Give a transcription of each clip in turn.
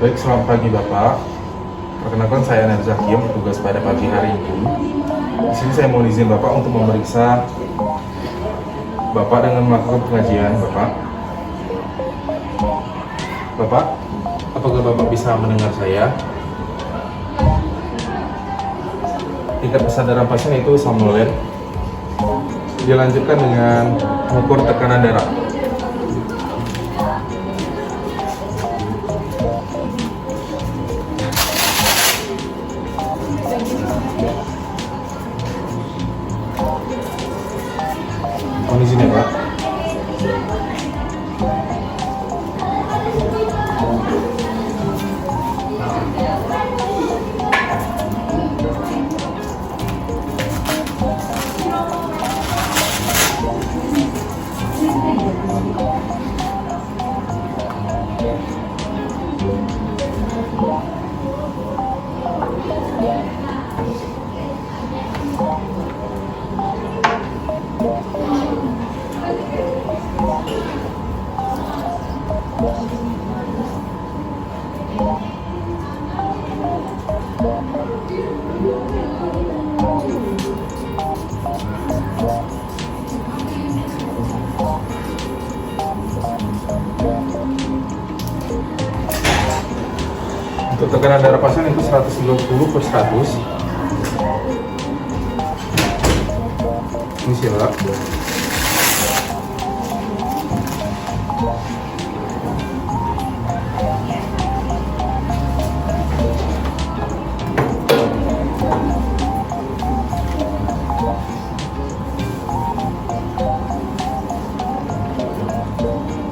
Baik, selamat pagi Bapak. Perkenalkan saya Anar Zakiem, petugas pada pagi hari ini. Di sini saya mohon izin Bapak untuk memeriksa Bapak dengan melakukan pengajian Bapak. Bapak, apakah Bapak bisa mendengar saya? Tingkat kesadaran pasien itu somnolen. Dilanjutkan dengan mengukur tekanan darah. Kondisinya Pak. Untuk tekanan darah pasien itu 120/100. Ini sih Pak.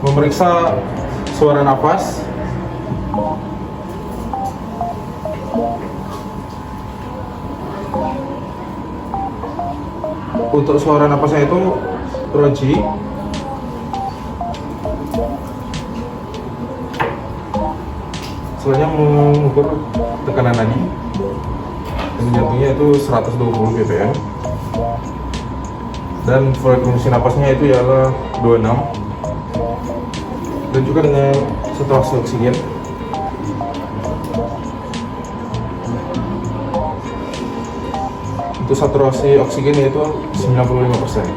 Memeriksa suara nafas. Untuk suara napasnya itu roji. Selanjutnya mengukur tekanan nadi. Jantungnya itu 120 bpm. Dan frekuensi napasnya itu ialah 26. Dan juga dengan saturasi oksigen. Untuk saturasi oksigen yaitu 95%.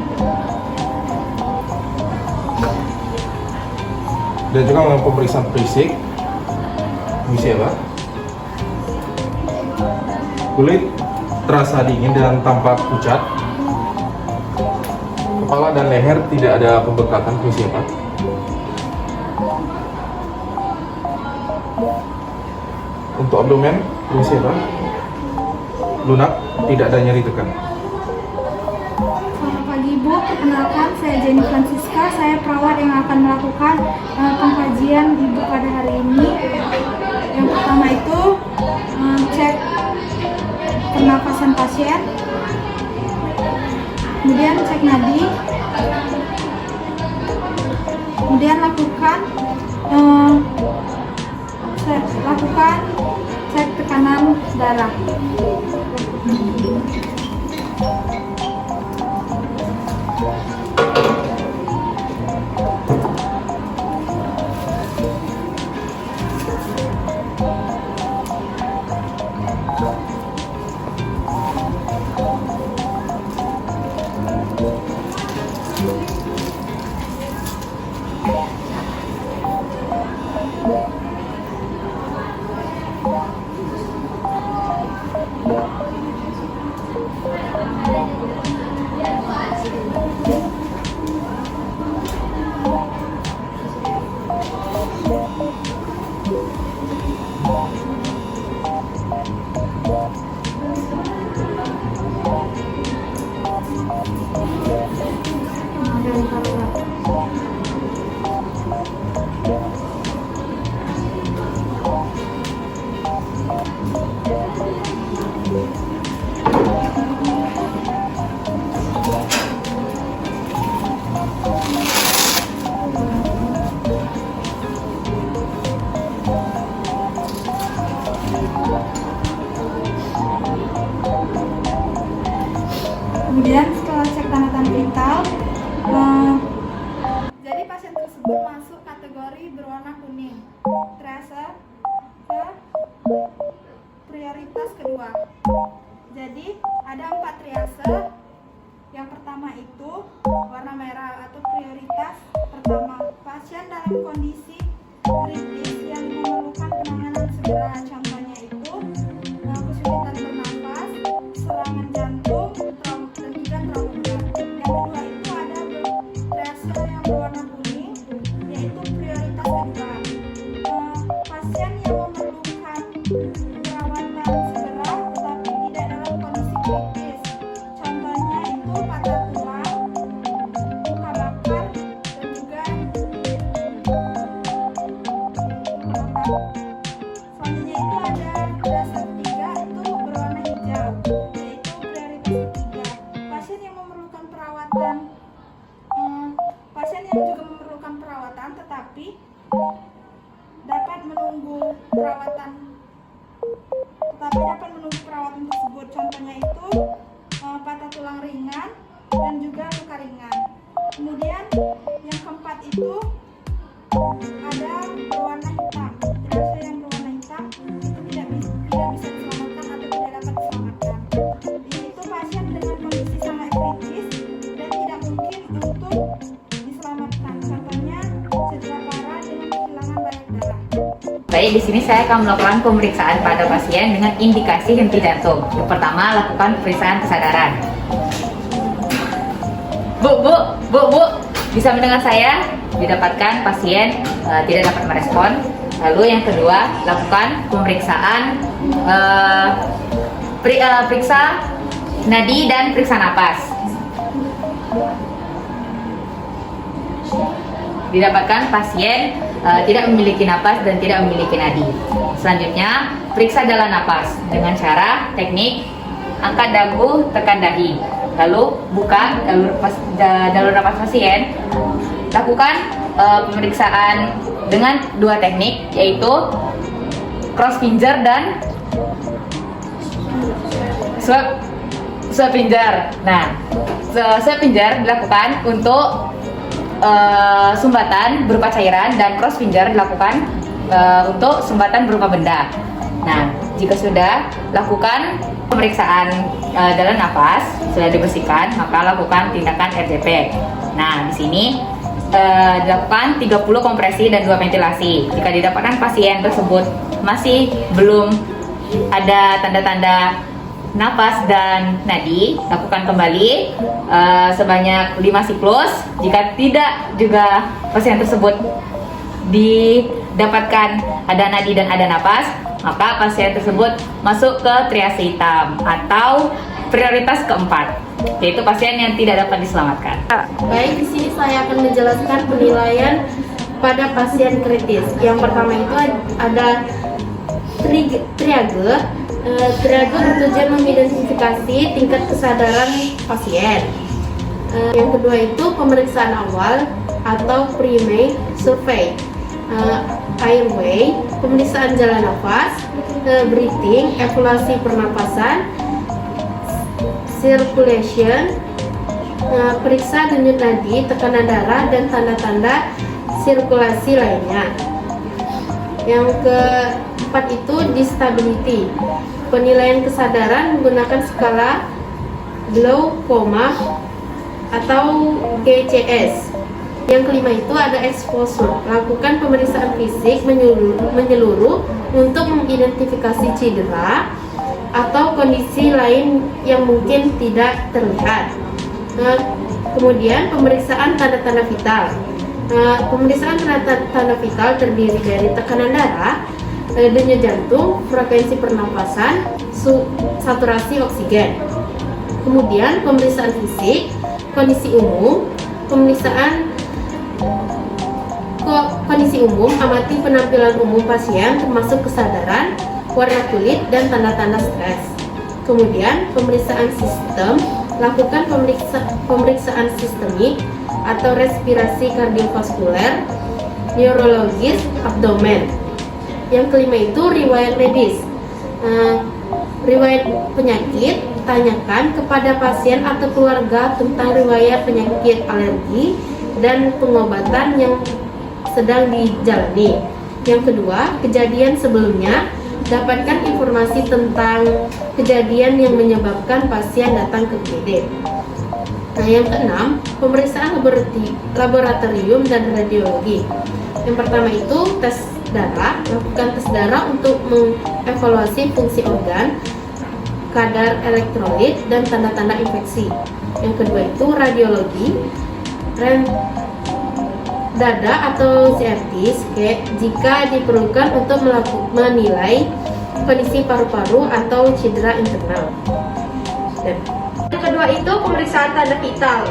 Dan juga dengan pemeriksaan fisik. Misi apa? Kulit terasa dingin dan tampak pucat. Kepala dan leher tidak ada pembengkakan. Misi apa? Untuk abdomen, misi apa? Lunak, tidak ada nyeri tekan. Selamat pagi Ibu, perkenalkan saya Jenny Francisca, saya perawat yang akan melakukan pengkajian Ibu pada hari ini. Yang pertama itu cek pernapasan pasien, kemudian cek nadi, kemudian lakukan cek tekanan darah. Kemudian setelah cek tanda-tanda vital, jadi pasien tersebut masuk kategori berwarna kuning, tracer, kedua. Jadi ada 4 triase. Yang pertama itu warna merah atau prioritas pertama, pasien dalam kondisi kritis yang memerlukan penanganan segera. Contohnya itu kesulitan bernapas, serangan jantung, trauma dan juga trauma berat. Yang kedua itu ada triase yang berwarna kuning, yaitu prioritas kedua, pasien yang memerlukan perawatan segera tetapi tidak dalam kondisi kritis. Contohnya itu patah tulang, luka bakar dan juga selanjutnya itu ada triase ketiga itu berwarna hijau, yaitu prioritas ketiga, pasien yang memerlukan perawatan, pasien yang juga memerlukan perawatan tetapi dapat menunggu perawatan tersebut. Contohnya itu patah tulang ringan dan juga luka ringan. Kemudian yang keempat itu ada berwarna hitam. Triase yang berwarna hitam itu tidak bisa diselamatkan atau tidak dapat diselamatkan. Yaitu pasien dengan kondisi sangat kritis dan tidak mungkin untuk diselamatkan. Contohnya cedera parah dengan kehilangan banyak darah. Baik, di sini saya akan melakukan pemeriksaan pada pasien dengan indikasi henti jantung. Yang pertama, lakukan pemeriksaan kesadaran. Bu, bisa mendengar saya? Didapatkan pasien tidak dapat merespon. Lalu yang kedua, lakukan pemeriksaan periksa nadi dan periksa napas. Didapatkan pasien tidak memiliki napas dan tidak memiliki nadi. Selanjutnya, periksa jalan napas dengan cara teknik angkat dagu, tekan dahi. Lalu buka jalur napas pasien. Lakukan pemeriksaan dengan 2 teknik, yaitu cross finger dan swab finger. Nah, swab finger dilakukan untuk sumbatan berupa cairan dan cross finger dilakukan untuk sumbatan berupa benda. Nah, jika sudah lakukan pemeriksaan dalam napas, sudah dibersihkan, maka lakukan tindakan RJP. Nah, di sini dilakukan 30 kompresi dan 2 ventilasi. Jika didapatkan pasien tersebut masih belum ada tanda-tanda napas dan nadi, lakukan kembali sebanyak 5 siklus. Jika tidak juga pasien tersebut didapatkan ada nadi dan ada napas, maka pasien tersebut masuk ke triase hitam atau prioritas keempat, yaitu pasien yang tidak dapat diselamatkan. Baik, di sini saya akan menjelaskan penilaian pada pasien kritis. Yang pertama itu ada triage. Triage bertujuan mengidentifikasi tingkat kesadaran pasien. Yang kedua itu pemeriksaan awal atau pre-med survey. Airway, pemeriksaan jalan nafas, breathing, evaluasi pernapasan, circulation, periksa denyut nadi, tekanan darah, dan tanda-tanda sirkulasi lainnya. Yang keempat itu disability, penilaian kesadaran menggunakan skala glaucoma atau GCS. Yang kelima itu ada exposure, lakukan pemeriksaan fisik menyeluruh untuk mengidentifikasi cedera atau kondisi lain yang mungkin tidak terlihat. Kemudian pemeriksaan tanda-tanda vital. Pemeriksaan tanda-tanda vital terdiri dari tekanan darah, denyut jantung, frekuensi pernapasan, saturasi oksigen. Kemudian pemeriksaan fisik, kondisi umum, kondisi umum, amati penampilan umum pasien termasuk kesadaran, warna kulit, dan tanda-tanda stres. Kemudian pemeriksaan sistem, lakukan pemeriksaan sistemik atau respirasi kardiovaskuler, neurologis, abdomen. Yang kelima itu riwayat medis. Riwayat penyakit, tanyakan kepada pasien atau keluarga tentang riwayat penyakit alergi dan pengobatan yang sedang dijalani. Yang kedua, kejadian sebelumnya, dapatkan informasi tentang kejadian yang menyebabkan pasien datang ke UGD. Nah, yang keenam, pemeriksaan laboratorium dan radiologi. Yang pertama itu tes darah, lakukan tes darah untuk mengevaluasi fungsi organ, kadar elektrolit, dan tanda-tanda infeksi. Yang kedua itu radiologi, rem dada atau CT scan jika diperlukan untuk menilai kondisi paru-paru atau cedera internal. Yang kedua itu pemeriksaan tanda vital,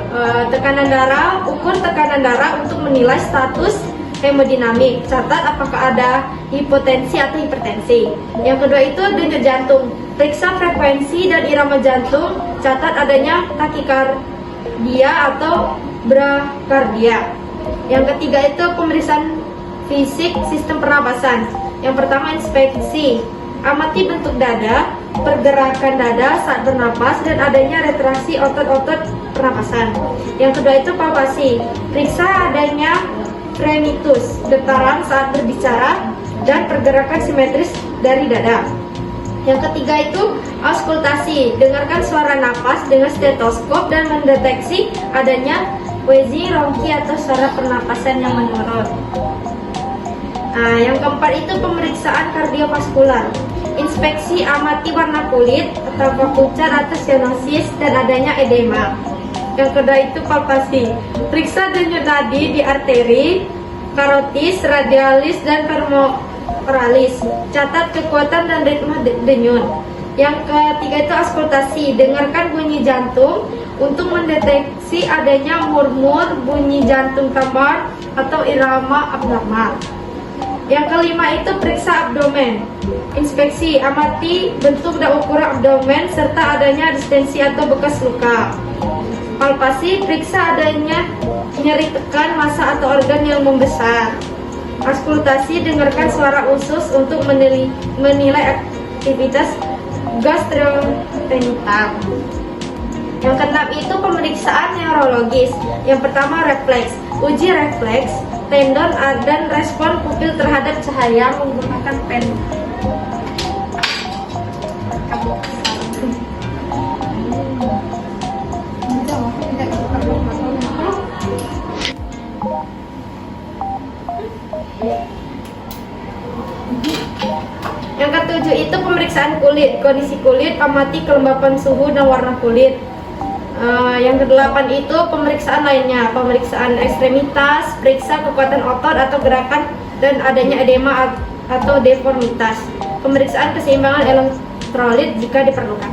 tekanan darah, ukur tekanan darah untuk menilai status hemodinamik, catat apakah ada hipotensi atau hipertensi. Yang kedua itu denyut jantung, periksa frekuensi dan irama jantung, catat adanya takikardia atau brakardia. Yang ketiga itu pemeriksaan fisik sistem pernapasan. Yang pertama inspeksi, amati bentuk dada, pergerakan dada saat bernapas dan adanya retraksi otot-otot pernapasan. Yang kedua itu palpasi, periksa adanya frenitus, getaran saat berbicara dan pergerakan simetris dari dada. Yang ketiga itu auskultasi, dengarkan suara napas dengan stetoskop dan mendeteksi adanya wheezy, ronki atau suara pernapasan yang menurun. Nah, yang keempat itu pemeriksaan kardiovaskular, inspeksi amati warna kulit atau pucat atau cyanosis dan adanya edema. Yang kedua itu palpasi, periksa denyut nadi di arteri, karotis, radialis, dan femoralis, catat kekuatan dan ritme denyut. Yang ketiga itu auskultasi, dengarkan bunyi jantung untuk mendeteksi adanya murmur, bunyi jantung kamar, atau irama abnormal. Yang kelima itu periksa abdomen, inspeksi, amati bentuk dan ukuran abdomen serta adanya distensi atau bekas luka. Palpasi, periksa adanya nyeri tekan, massa atau organ yang membesar. Auskultasi, dengarkan suara usus untuk menilai aktivitas gastrointestinal. Yang keenam itu pemeriksaan neurologis. Yang pertama refleks, uji refleks tendon dan respon pupil terhadap cahaya menggunakan pen. Yang ketujuh itu pemeriksaan kulit, kondisi kulit, amati kelembapan suhu dan warna kulit. Yang kedelapan itu pemeriksaan lainnya, pemeriksaan ekstremitas, periksa kekuatan otot atau gerakan dan adanya edema atau deformitas, pemeriksaan keseimbangan elektrolit jika diperlukan.